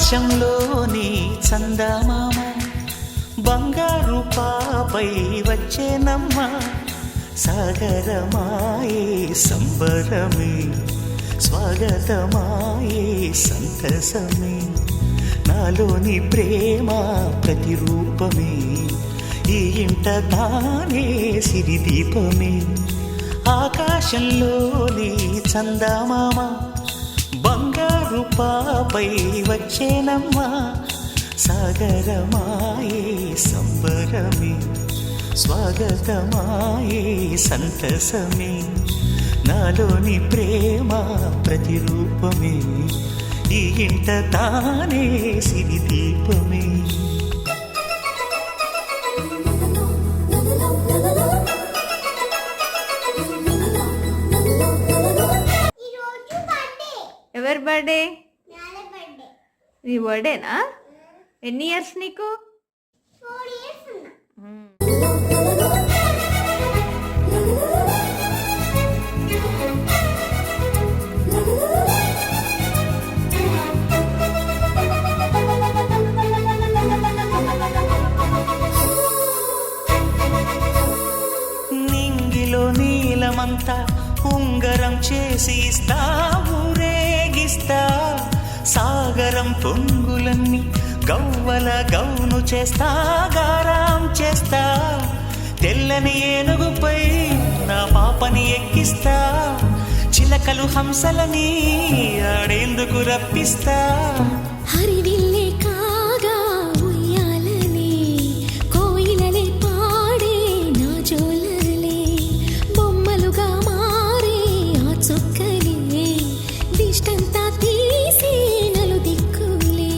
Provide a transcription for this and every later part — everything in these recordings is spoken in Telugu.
ఆకాశంలోని చందమామ బంగారు పాపై వచ్చేనమ్మ సాగరమాయే సంబరమే స్వాగతమాయే సంతసమే నాలోని ప్రేమ ప్రతిరూపమే ఈ ఇంట తానే సిరిదీపమే ఆకాశంలోని చందమామ బంగారు పాపై వచ్చేనమ్మా సాగరమాయే సంబరమే స్వాగతమాయే సంతసమే నాలోని ప్రేమ ప్రతిరూపమే ఈ ఇంట తానే సిరిదీపమే ఎవరి బర్త్డే? నీ బర్త్డేనా? ఎన్ని ఇయర్స్ నీకు? 4 years ఉన్నా. నింగిలో నీలమంతా ఉంగరం చేసి ఇస్తా ఊరేగిస్తా సాగరం పొంగులన్నీ గవ్వల గౌను చేస్తా గారాం చేస్తా తెల్లని ఏనుగుపై నా పాపని ఎక్కిస్తా చిలకలు హంసలని ఆడేందుకు రప్పిస్తా హరివిల్లే కాగా ఉయ్యాలలే కోయిలలే పాడే నా జోలలే బొమ్మలుగా మారే ఆ చొక్కలే దిష్టంతా తీసి నలు దిక్కులే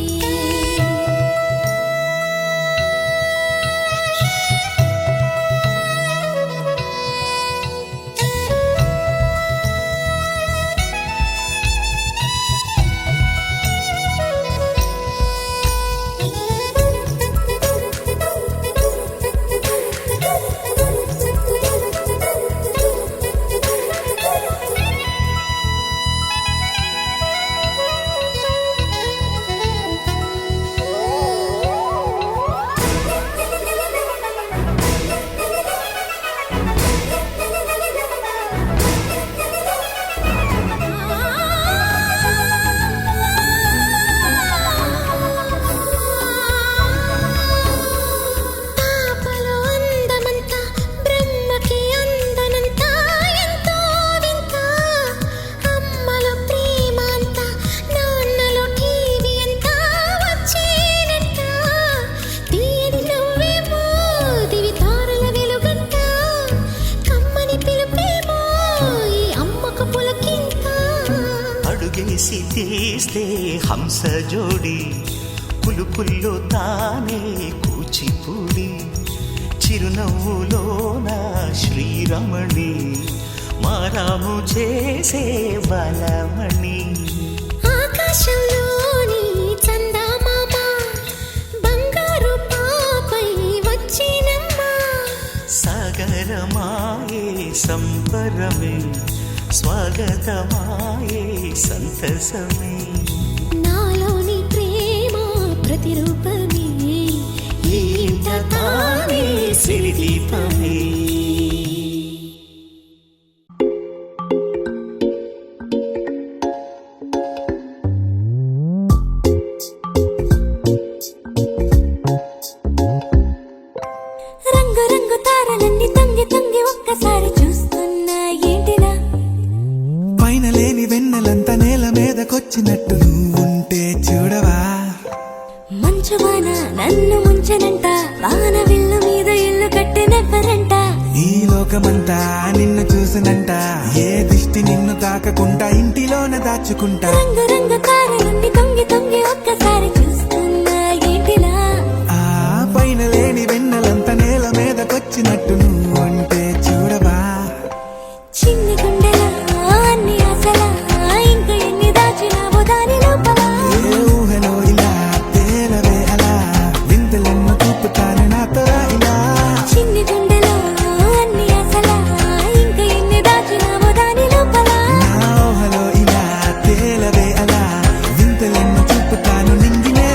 అడుగేసి తీస్తే హంస జోడి పులుపుల్లో తానే కూచిపూడి చిరునవ్వులోన శ్రీరమణి మారాము చేసే బలమణి ఆకాశంలోని చందమామ బంగారు పాపై వచ్చినమ్మా సాగరమాయే సంబరమే స్వాగతమాయే సంతసమే నాలోని ప్రేమ ప్రతిరూపమే ఈ ఇంట తానే సిరిదీపమే రంగు రంగు తారలన్నీ తొంగి తొంగి ఒక్కసారి చూస్తున్నా ఏంటిలా పైన లేని వెన్నెలంతా నేల మీదకొచ్చినట్టు నువ్వుంటే చూడవా మంచువాన నన్ను ముంచనంట వాన విల్లు మీద ఇల్లు కట్టినెవ్వరంట ఈ లోకమంతా నిన్ను చూసినంట ఏ దిష్టి నిన్ను తాకకుండా ఇంటిలోన దాచుకుంటా రంగు రంగు తారలన్నీ తొంగి తొంగి ఒక్కసారి చూస్తున్నా ఏంటిలా ఆ పైన లేని వెన్నెలంతా నేల మీదకొచ్చినట్టు నువ్వుంటే చూడవా చిన్ని గుండెలా అన్ని ఆశలా ఇంకా ఎన్ని దాచినావో దాని లోపల ఏ ఊహలో ఇలా తేలవే అలా వింతలెన్నో చూపుతాను నాతో రా ఇలా చిన్ని గుండెలో అన్ని ఆశలా ఇంకా ఎన్ని దాచినావో దాని లోపల నా ఊహలో ఇలా తేలవే అలా వింతలెన్నో చూపుతాను నింగినే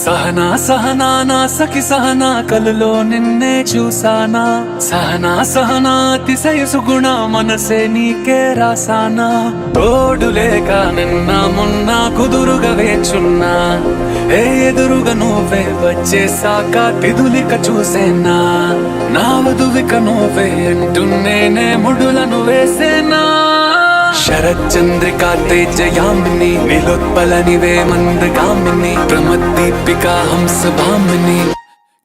సహనా సహనా నా సఖి సహనా కలులో నిన్నే చూసానా సహనా సహనా అతిశయ సుగుణ మనసే నీకే రాసానా తోడు లేక నిన్న మొన్న కుదురుగా వేచున్నా ఏ ఎదురుగా నువ్వే వచ్చేసాక తిదులిక చూసేనా నా వధువిక నువ్వే అంటున్నేనే ముడులను వేసేనా శరచంద్రికా తేజయామిని నిలోత్పలనివే మందగామిని ప్రమద్దీపికా హంసభామిని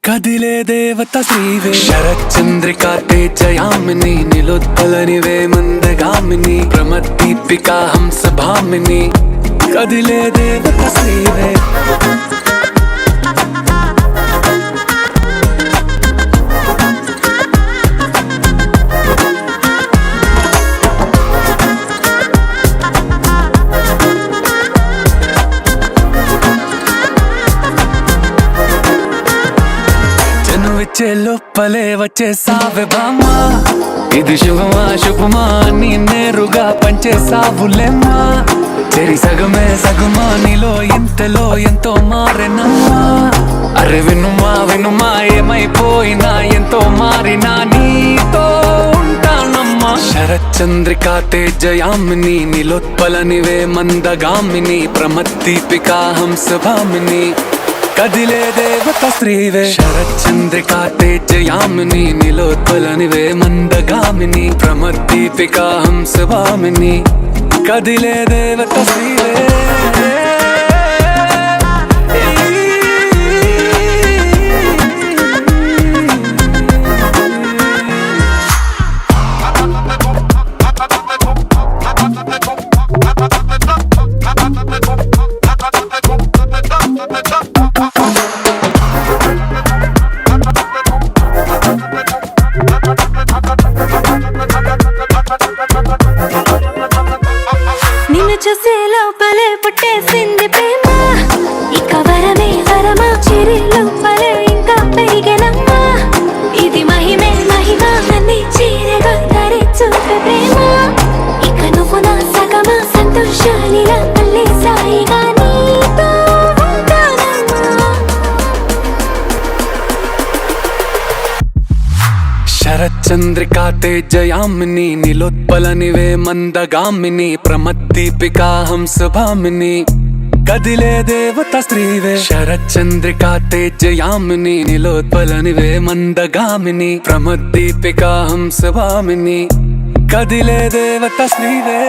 కదిలే దేవత శ్రీవే శరచంద్రికా తేజయామిని నిలోత్పలనివే మందగామిని ప్రమద్దీపికా హంసభామిని కదిలే దేవత శ్రీవే వచ్చే లోపలే వచ్చేసావే బామ్మా ఇది శుభమా శుభమా నీ నేరుగా పంచేసావులేమ్మా చెరి సగమే సగమా నీలో ఇంతలో ఎంతో మారెనమ్మా అరే వినుమా వినుమా ఏమైపోయినా ఎంతో మారినా నీతో ఉంటానమ్మా శరచంద్రికా తేజయామిని నిలోత్పలనివే మందగామిని ప్రమద్దీపికా హంసభామిని కదిలే దేవత శ్రీవే శరచంద్రికా తేజయామిని నిలోత్పలనివే మందగామిని ప్రమద్దీపికా హంసభామిని కదిలే దేవత శ్రీవే నిన్ను చూసే లోపలే పుట్టేసింది ప్రేమ ఇక వరమే వరమా చిరి లోపలే ఇంకా పెరిగెనమ్మా ఇది మహిమే మహిమ అన్ని చీరగా ధరి చూపే ప్రేమ ఇక నువ్వు నా సగమా సంతోషాలిలా మళ్ళీ సాయిగా నీతో ఉంటానమ్మా శరచంద్రికా తేజయామిని నిలోత్పలనివే మందగామిని ప్రమద్దీపికా హంసభామిని కదిలే దేవత శ్రీవే శరచంద్రికా తేజయామిని నిలోత్పలనివే మందగామిని ప్రమద్దీపికా హంసభామిని కదిలే దేవత శ్రీవే